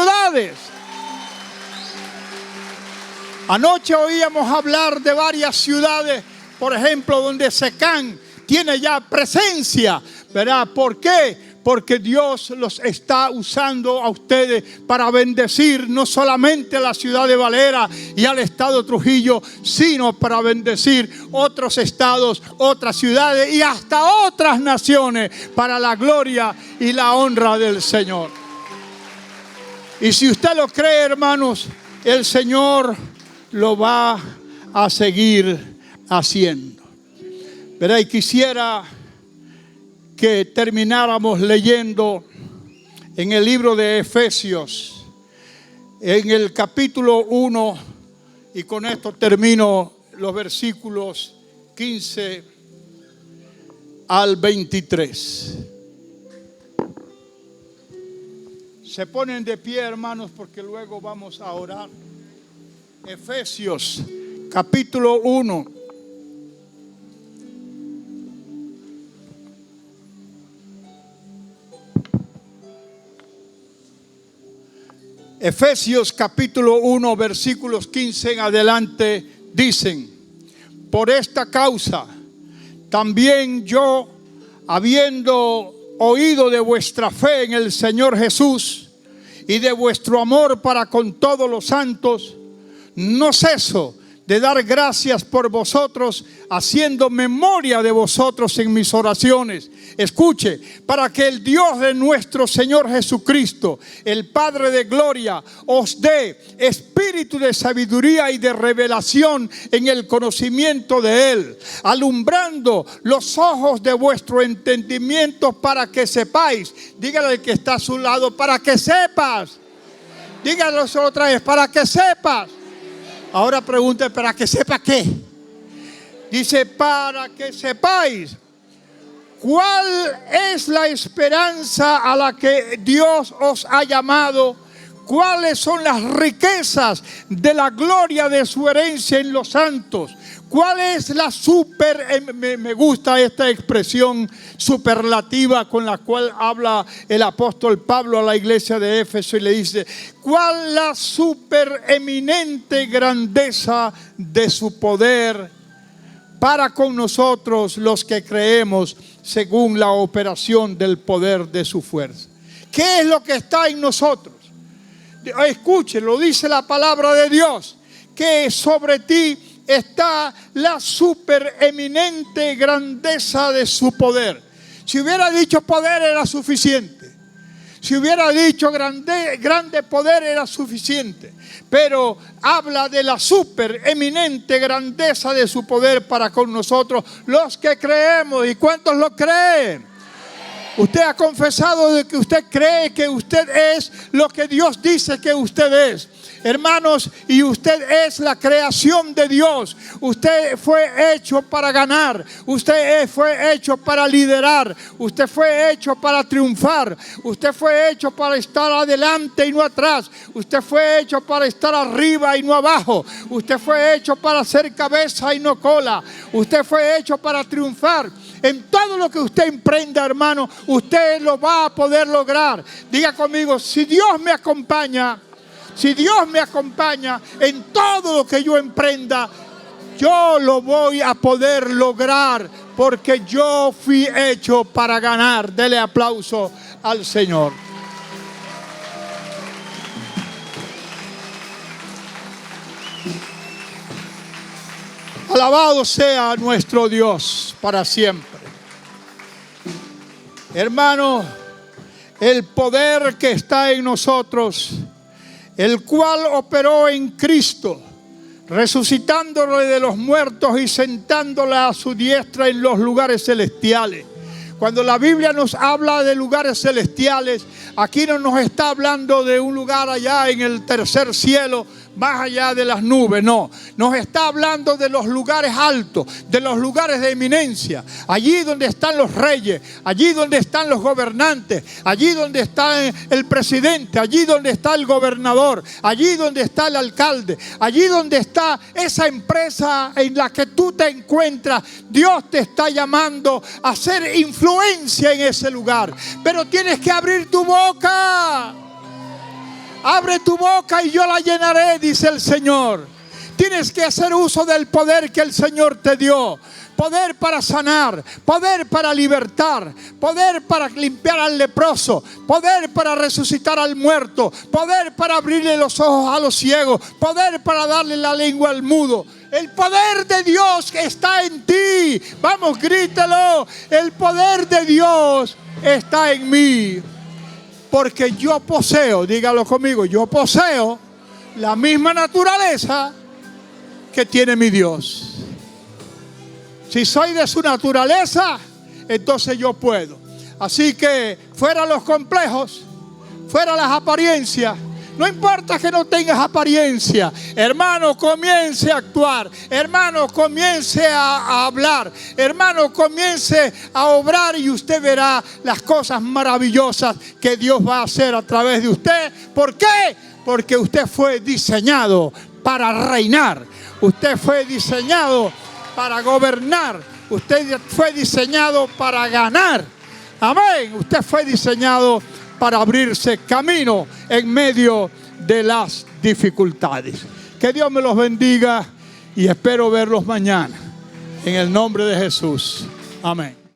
Anoche oíamos hablar de varias ciudades, por ejemplo, donde Secán tiene ya presencia, ¿verdad? ¿Por qué? Porque Dios los está usando a ustedes para bendecir no solamente a la ciudad de Valera y al estado Trujillo, sino para bendecir otros estados, otras ciudades y hasta otras naciones para la gloria y la honra del Señor. Y si usted lo cree, hermanos, el Señor lo va a seguir haciendo. ¿Verdad? Y quisiera que termináramos leyendo en el libro de Efesios, en el capítulo 1, y con esto termino, los versículos 15 al 23. Se ponen de pie, hermanos, porque luego vamos a orar. Efesios, capítulo 1. Efesios capítulo 1, versículos 15 en adelante dicen: por esta causa también yo, habiendo oído de vuestra fe en el Señor Jesús y de vuestro amor para con todos los santos, no ceso de dar gracias por vosotros, haciendo memoria de vosotros en mis oraciones. Escuche, para que el Dios de nuestro Señor Jesucristo, el Padre de gloria, os dé espíritu de sabiduría y de revelación en el conocimiento de Él, alumbrando los ojos de vuestro entendimiento para que sepáis. Dígale al que está a su lado, para que sepas. Dígalo otra vez, para que sepas. Ahora pregunte, ¿para que sepa qué? Dice, para que sepáis cuál es la esperanza a la que Dios os ha llamado, cuáles son las riquezas de la gloria de su herencia en los santos, cuál es la me gusta esta expresión superlativa con la cual habla el apóstol Pablo a la iglesia de Éfeso y le dice, cuál la supereminente grandeza de su poder para con nosotros los que creemos según la operación del poder de su fuerza. ¿Qué es lo que está en nosotros? Escuche, lo dice la palabra de Dios, que sobre ti está la supereminente grandeza de su poder. Si hubiera dicho poder era suficiente. Si hubiera dicho grande poder era suficiente. Pero habla de la supereminente grandeza de su poder para con nosotros los que creemos. ¿Y cuántos lo creen? Usted ha confesado de que usted cree que usted es lo que Dios dice que usted es. Hermanos, y usted es la creación de Dios. Usted fue hecho para ganar. Usted fue hecho para liderar. Usted fue hecho para triunfar. Usted fue hecho para estar adelante y no atrás. Usted fue hecho para estar arriba y no abajo. Usted fue hecho para ser cabeza y no cola. Usted fue hecho para triunfar. En todo lo que usted emprenda, hermano, usted lo va a poder lograr. Diga conmigo, si Dios me acompaña, en todo lo que yo emprenda, yo lo voy a poder lograr porque yo fui hecho para ganar. Dele aplauso al Señor. Alabado sea nuestro Dios para siempre. Hermano, el poder que está en nosotros, el cual operó en Cristo, resucitándole de los muertos y sentándole a su diestra en los lugares celestiales. Cuando la Biblia nos habla de lugares celestiales, aquí no nos está hablando de un lugar allá en el tercer cielo, más allá de las nubes, no. Nos está hablando de los lugares altos, de los lugares de eminencia. Allí donde están los reyes, allí donde están los gobernantes, allí donde está el presidente, allí donde está el gobernador, allí donde está el alcalde, allí donde está esa empresa en la que tú te encuentras. Dios te está llamando a hacer influencia en ese lugar. Pero tienes que abrir tu boca. Abre tu boca y yo la llenaré, dice el Señor. Tienes que hacer uso del poder que el Señor te dio. Poder para sanar, poder para libertar, poder para limpiar al leproso, poder para resucitar al muerto, poder para abrirle los ojos a los ciegos, poder para darle la lengua al mudo. El poder de Dios está en ti. Vamos, grítelo. El poder de Dios está en mí. Porque yo poseo, dígalo conmigo, yo poseo la misma naturaleza que tiene mi Dios. Si soy de su naturaleza, entonces yo puedo. Así que fuera los complejos, fuera las apariencias. No importa que no tengas apariencia. Hermano, comience a actuar. Hermano, comience a hablar. Hermano, comience a obrar y usted verá las cosas maravillosas que Dios va a hacer a través de usted. ¿Por qué? Porque usted fue diseñado para reinar. Usted fue diseñado para gobernar. Usted fue diseñado para ganar. Amén. Usted fue diseñado para abrirse camino en medio de las dificultades. Que Dios me los bendiga y espero verlos mañana. En el nombre de Jesús. Amén.